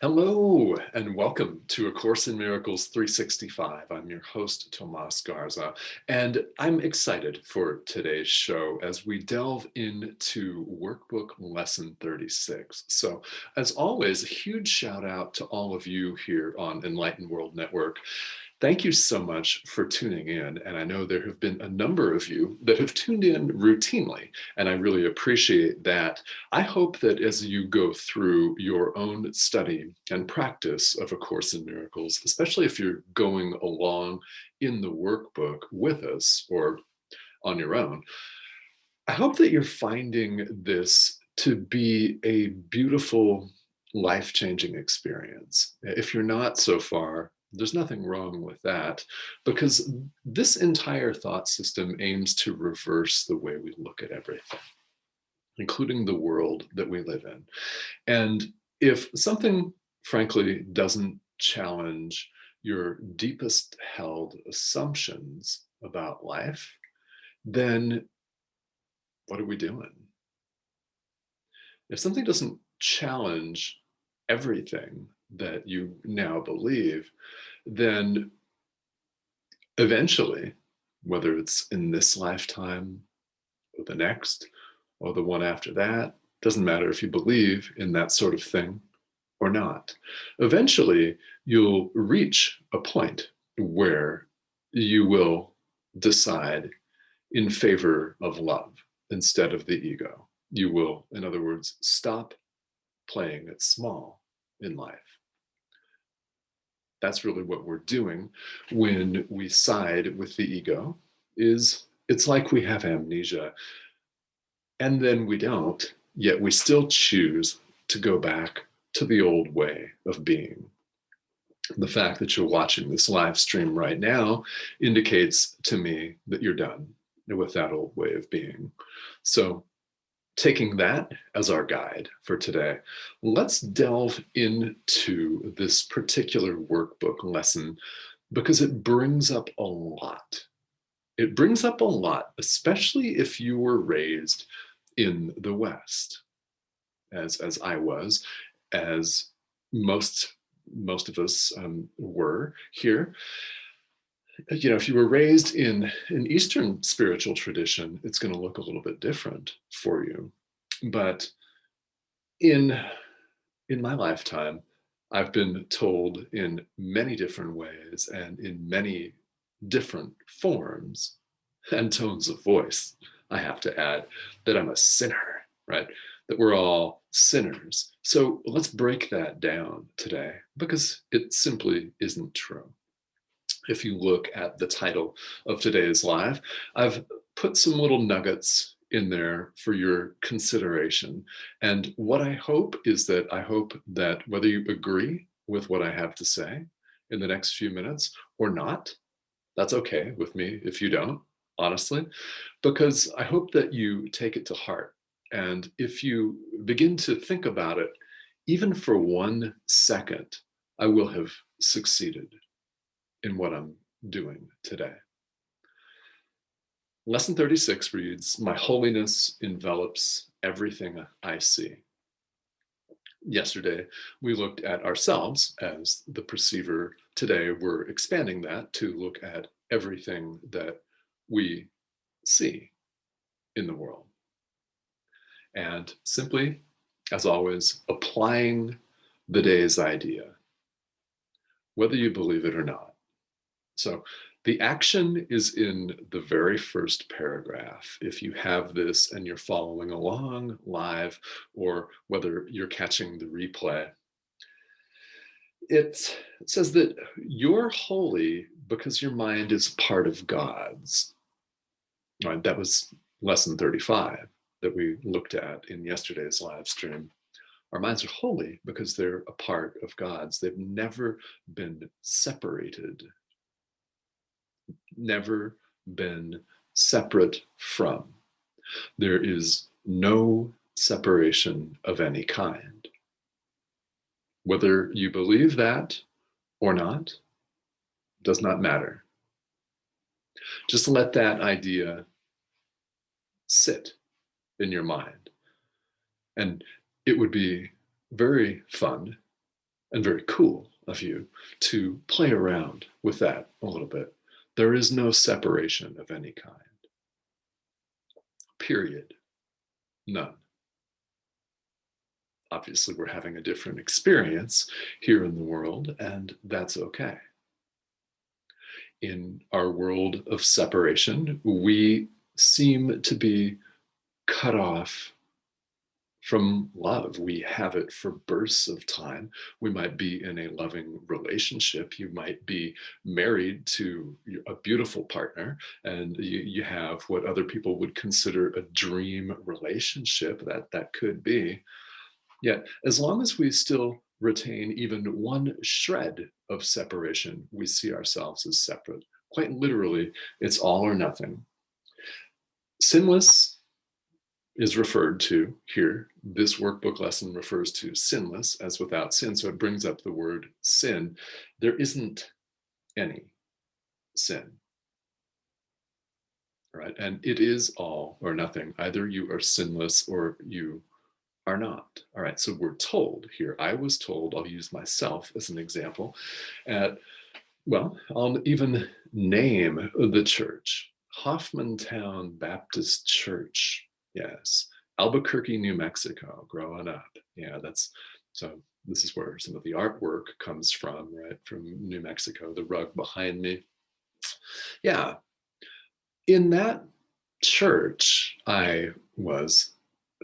Hello and welcome to A Course in Miracles 365. I'm your host, Tomas Garza, and I'm excited for today's show as we delve into Workbook Lesson 36. So, as always, a huge shout out to all of you here on Enlightened World Network. Thank you so much for tuning in. And I know there have been a number of you that have tuned in routinely, and I really appreciate that. I hope that as you go through your own study and practice of A Course in Miracles, especially if you're going along in the workbook with us or on your own, I hope that you're finding this to be a beautiful, life-changing experience. If you're not so far, there's nothing wrong with that, because this entire thought system aims to reverse the way we look at everything, including the world that we live in. And if something, frankly, doesn't challenge your deepest held assumptions about life, then what are we doing? If something doesn't challenge everything that you now believe, then eventually, whether it's in this lifetime or the next or the one after that, doesn't matter if you believe in that sort of thing or not. Eventually, you'll reach a point where you will decide in favor of love instead of the ego. You will, in other words, stop playing it small in life. That's really what we're doing when we side with the ego. Is it's like we have amnesia and then we don't, yet we still choose to go back to the old way of being. The fact that you're watching this live stream right now indicates to me that you're done with that old way of being. So, taking that as our guide for today, let's delve into this particular workbook lesson because it brings up a lot. It brings up a lot, especially if you were raised in the West, as I was, as most of us were here. You know, if you were raised in an Eastern spiritual tradition, it's going to look a little bit different for you. But in in my lifetime, I've been told in many different ways and in many different forms and tones of voice, I have to add, that I'm a sinner, right? That we're all sinners. So let's break that down today because it simply isn't true. If you look at the title of today's live, I've put some little nuggets in there for your consideration. And what I hope is that whether you agree with what I have to say in the next few minutes or not, that's okay with me if you don't, honestly, because I hope that you take it to heart. And if you begin to think about it, even for 1 second, I will have succeeded in what I'm doing today. Lesson 36 reads, "My holiness envelops everything I see." Yesterday, we looked at ourselves as the perceiver. Today, we're expanding that to look at everything that we see in the world. And simply, as always, applying the day's idea, whether you believe it or not. So the action is in the very first paragraph. If you have this and you're following along live, or whether you're catching the replay, it says that you're holy because your mind is part of God's. Right? That was lesson 35 that we looked at in yesterday's live stream. Our minds are holy because they're a part of God's. They've never been separated, never been separate from. There is no separation of any kind. Whether you believe that or not does not matter. Just let that idea sit in your mind. And it would be very fun and very cool of you to play around with that a little bit. There is no separation of any kind. Period. None. Obviously, we're having a different experience here in the world, and that's okay. In our world of separation, we seem to be cut off from love. We have it for bursts of time. We might be in a loving relationship. You might be married to a beautiful partner, and you have what other people would consider a dream relationship. That could be. Yet, as long as we still retain even one shred of separation, we see ourselves as separate. Quite literally, it's all or nothing. Sinless is referred to here. This workbook lesson refers to sinless as without sin, so it brings up the word sin. There isn't any sin, right? And it is all or nothing. Either you are sinless or you are not. All right, so we're told here, I was told, I'll use myself as an example, well, I'll even name the church, Hoffmantown Baptist Church. Yes, Albuquerque, New Mexico, growing up. Yeah, so this is where some of the artwork comes from, right? From New Mexico, the rug behind me. Yeah, in that church, I was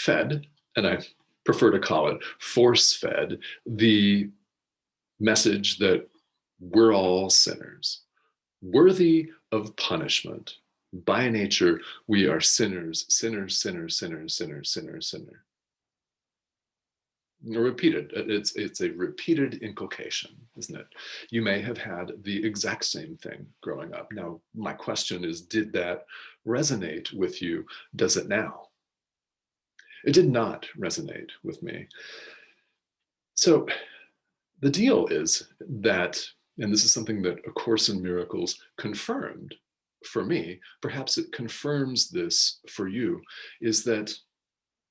fed, and I prefer to call it force fed, the message that we're all sinners, worthy of punishment. By nature, we are sinners, sinners, sinners, sinners, sinners, sinners, sinner. Repeated. It's a repeated inculcation, isn't it? You may have had the exact same thing growing up. Now, my question is, did that resonate with you? Does it now? It did not resonate with me. So the deal is that, and this is something that A Course in Miracles confirmed for me, perhaps it confirms this for you, is that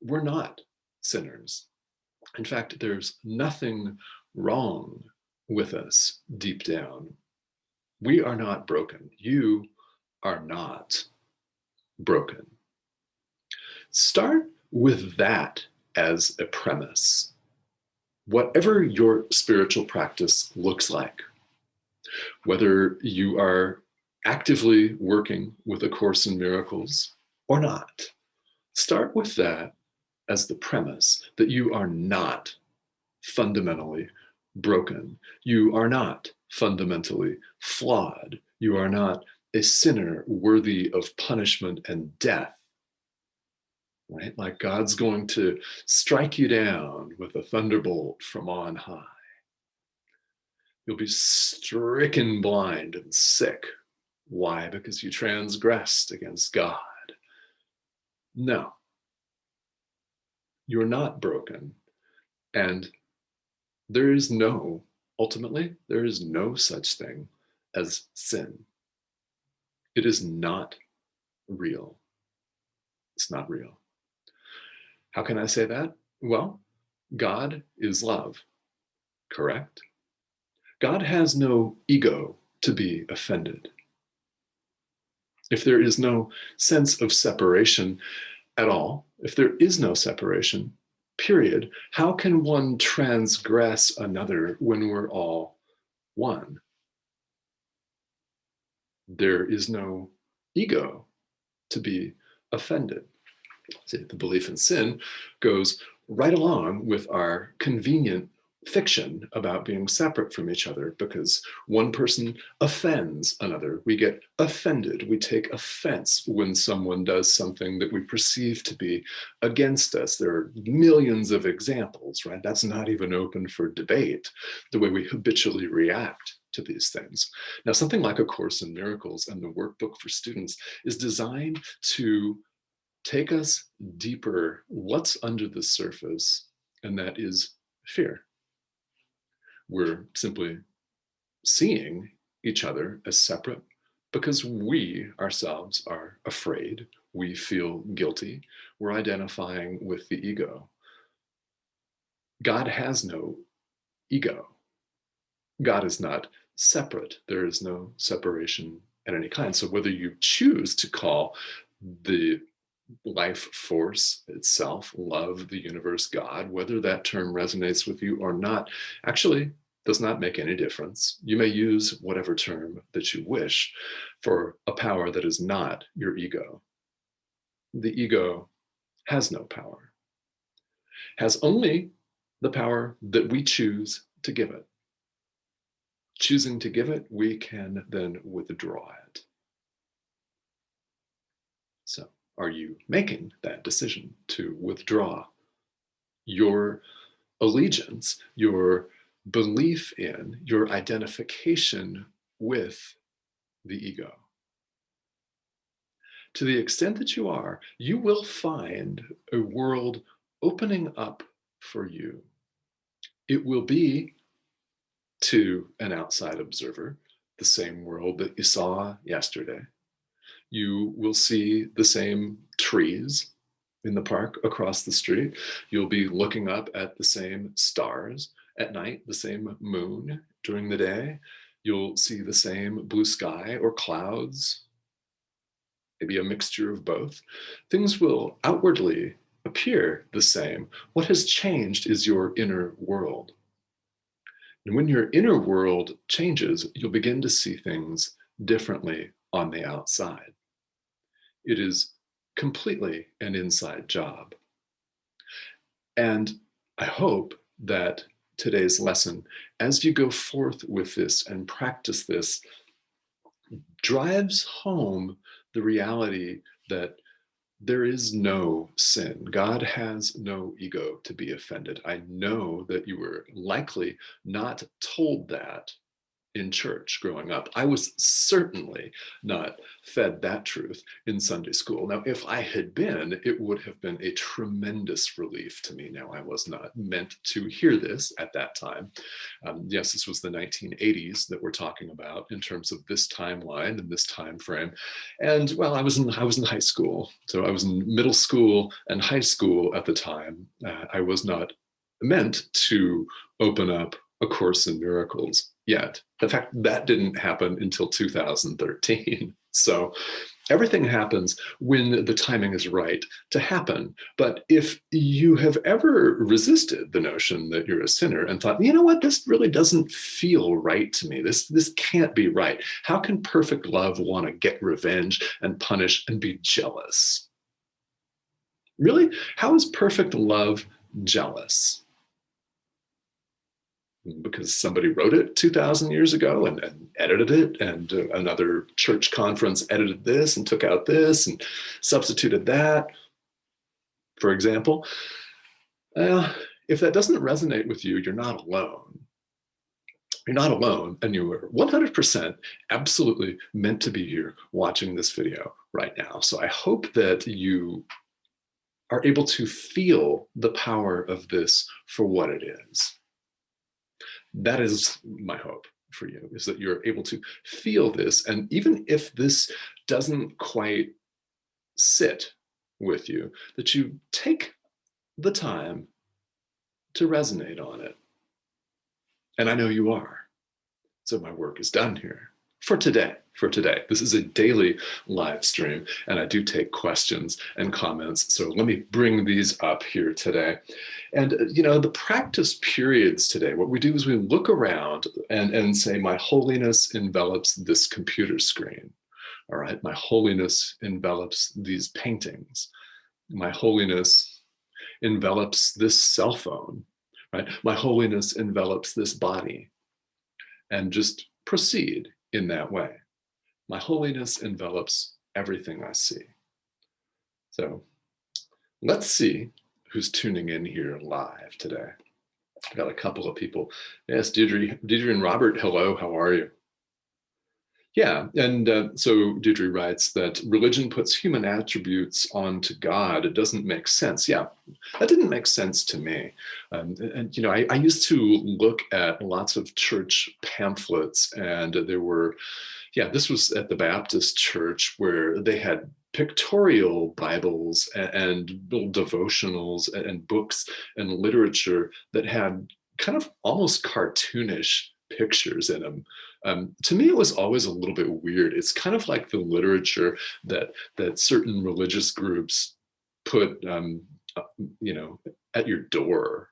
we're not sinners. In fact, there's nothing wrong with us deep down. We are not broken. You are not broken. Start with that as a premise. Whatever your spiritual practice looks like, whether you are actively working with A Course in Miracles or not, start with that as the premise that you are not fundamentally broken. You are not fundamentally flawed. You are not a sinner worthy of punishment and death, right? Like God's going to strike you down with a thunderbolt from on high. You'll be stricken blind and sick. Why? Because you transgressed against God. No, you're not broken. And ultimately, there is no such thing as sin. It is not real. It's not real. How can I say that? Well, God is love, correct? God has no ego to be offended. If there is no sense of separation at all, if there is no separation, period, how can one transgress another when we're all one? There is no ego to be offended. See, the belief in sin goes right along with our convenient fiction about being separate from each other, because one person offends another. We get offended. We take offense when someone does something that we perceive to be against us. There are millions of examples, right? That's not even open for debate, the way we habitually react to these things. Now, something like A Course in Miracles and the workbook for students is designed to take us deeper, what's under the surface, and that is fear. We're simply seeing each other as separate because we ourselves are afraid, we feel guilty, we're identifying with the ego. God has no ego. God is not separate. There is no separation at any kind. So whether you choose to call the life force itself, love, the universe, God, whether that term resonates with you or not, actually does not make any difference. You may use whatever term that you wish for a power that is not your ego. The ego has no power, has only the power that we choose to give it. Choosing to give it, we can then withdraw it. So, are you making that decision to withdraw your allegiance, your belief in, your identification with the ego? To the extent that you are, you will find a world opening up for you. It will be, to an outside observer, the same world that you saw yesterday. You will see the same trees in the park across the street. You'll be looking up at the same stars at night, the same moon during the day. You'll see the same blue sky or clouds, maybe a mixture of both. Things will outwardly appear the same. What has changed is your inner world. And when your inner world changes, you'll begin to see things differently on the outside. It is completely an inside job. And I hope that today's lesson, as you go forth with this and practice this, drives home the reality that there is no sin. God has no ego to be offended. I know that you were likely not told that in church growing up. I was certainly not fed that truth in Sunday school. Now, if I had been, it would have been a tremendous relief to me. Now, I was not meant to hear this at that time. Yes, this was the 1980s that we're talking about in terms of this timeline and this time frame. And well, I was in high school, so I was in middle school and high school at the time. I was not meant to open up A Course in Miracles yet. In fact, that didn't happen until 2013. So everything happens when the timing is right to happen. But if you have ever resisted the notion that you're a sinner and thought, you know what, this really doesn't feel right to me. This can't be right. How can perfect love want to get revenge and punish and be jealous? Really? How is perfect love jealous? Because somebody wrote it 2,000 years ago and edited it, and another church conference edited this and took out this and substituted that, for example. If that doesn't resonate with you, you're not alone. You're not alone, and you are 100% absolutely meant to be here watching this video right now. So I hope that you are able to feel the power of this for what it is. That is my hope for you, is that you're able to feel this. And even if this doesn't quite sit with you, that you take the time to resonate on it. And I know you are. So my work is done here for today. This is a daily live stream, and I do take questions and comments. So let me bring these up here today. And, the practice periods today, what we do is we look around and say, my holiness envelops this computer screen. All right, my holiness envelops these paintings. My holiness envelops this cell phone, right? My holiness envelops this body. And just proceed in that way. My holiness envelops everything I see. So let's see who's tuning in here live today. I've got a couple of people. Yes, Deirdre and Robert, hello, how are you? Yeah, and so Deirdre writes that religion puts human attributes onto God. It doesn't make sense. Yeah, that didn't make sense to me. I used to look at lots of church pamphlets, and there were, this was at the Baptist church, where they had pictorial Bibles and little devotionals and books and literature that had kind of almost cartoonish pictures in them. To me, it was always a little bit weird. It's kind of like the literature that certain religious groups put, uh, you know, at your door,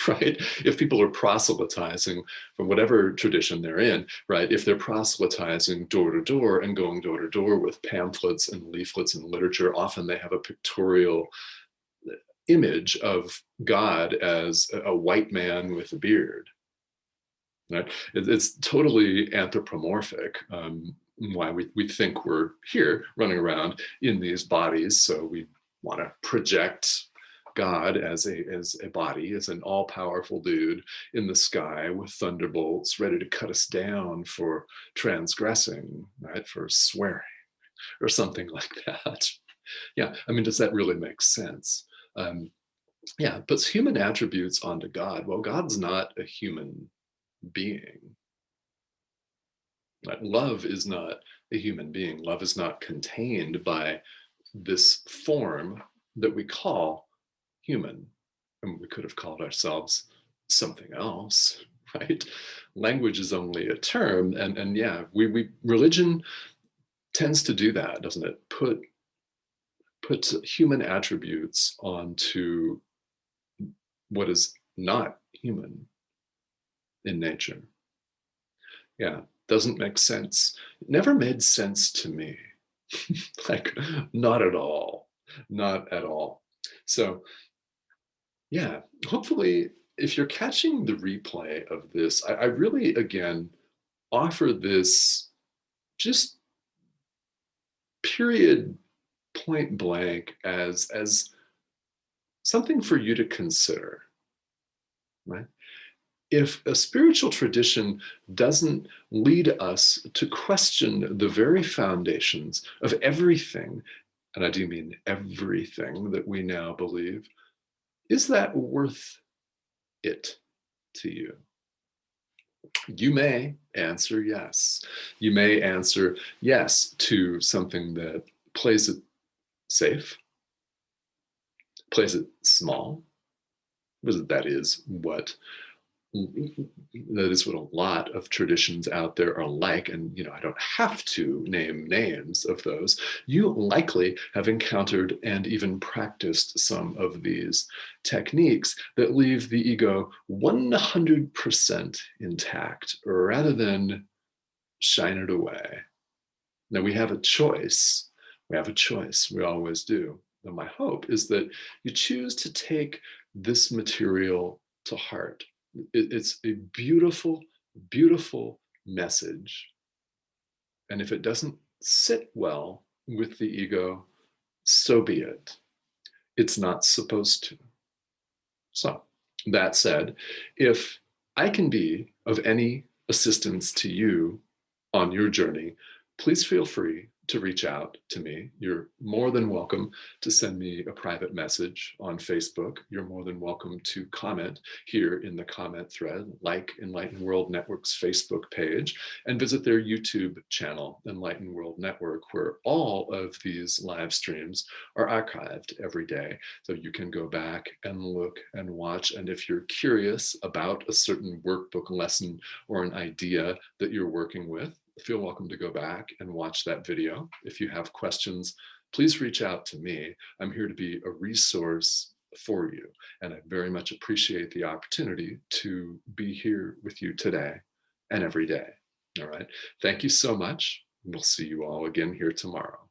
right? If people are proselytizing from whatever tradition they're in, right? If they're proselytizing door to door and going door to door with pamphlets and leaflets and literature, often they have a pictorial image of God as a white man with a beard. Right? It's totally anthropomorphic. Why we think we're here running around in these bodies, so we want to project God as a body, as an all-powerful dude in the sky with thunderbolts ready to cut us down for transgressing, right? For swearing or something like that. Yeah, I mean, does that really make sense? Um, yeah, puts human attributes onto God. Well, God's not a human being. Right? Love is not a human being. Love is not contained by this form that we call human. And we could have called ourselves something else, right? Language is only a term, and yeah, we religion tends to do that, doesn't it? Put human attributes onto what is not human in nature. Yeah, doesn't make sense. It never made sense to me. Like, not at all. Not at all. So, yeah, hopefully, if you're catching the replay of this, I really, again, offer this just period point blank as something for you to consider, right? If a spiritual tradition doesn't lead us to question the very foundations of everything, and I do mean everything that we now believe, is that worth it to you? You may answer yes. You may answer yes to something that plays it safe, plays it small, because that is what a lot of traditions out there are like. And I don't have to name names of those. You likely have encountered and even practiced some of these techniques that leave the ego 100% intact rather than shine it away. Now we have a choice. We have a choice. We always do. And my hope is that you choose to take this material to heart. It's a beautiful, beautiful message. And if it doesn't sit well with the ego, so be it. It's not supposed to. So, that said, if I can be of any assistance to you on your journey, please feel free to reach out to me. You're more than welcome to send me a private message on Facebook. You're more than welcome to comment here in the comment thread, like Enlightened World Network's Facebook page, and visit their YouTube channel, Enlightened World Network, where all of these live streams are archived every day. So you can go back and look and watch. And if you're curious about a certain workbook lesson or an idea that you're working with, feel welcome to go back and watch that video. If you have questions, please reach out to me. I'm here to be a resource for you. And I very much appreciate the opportunity to be here with you today and every day. All right. Thank you so much. We'll see you all again here tomorrow.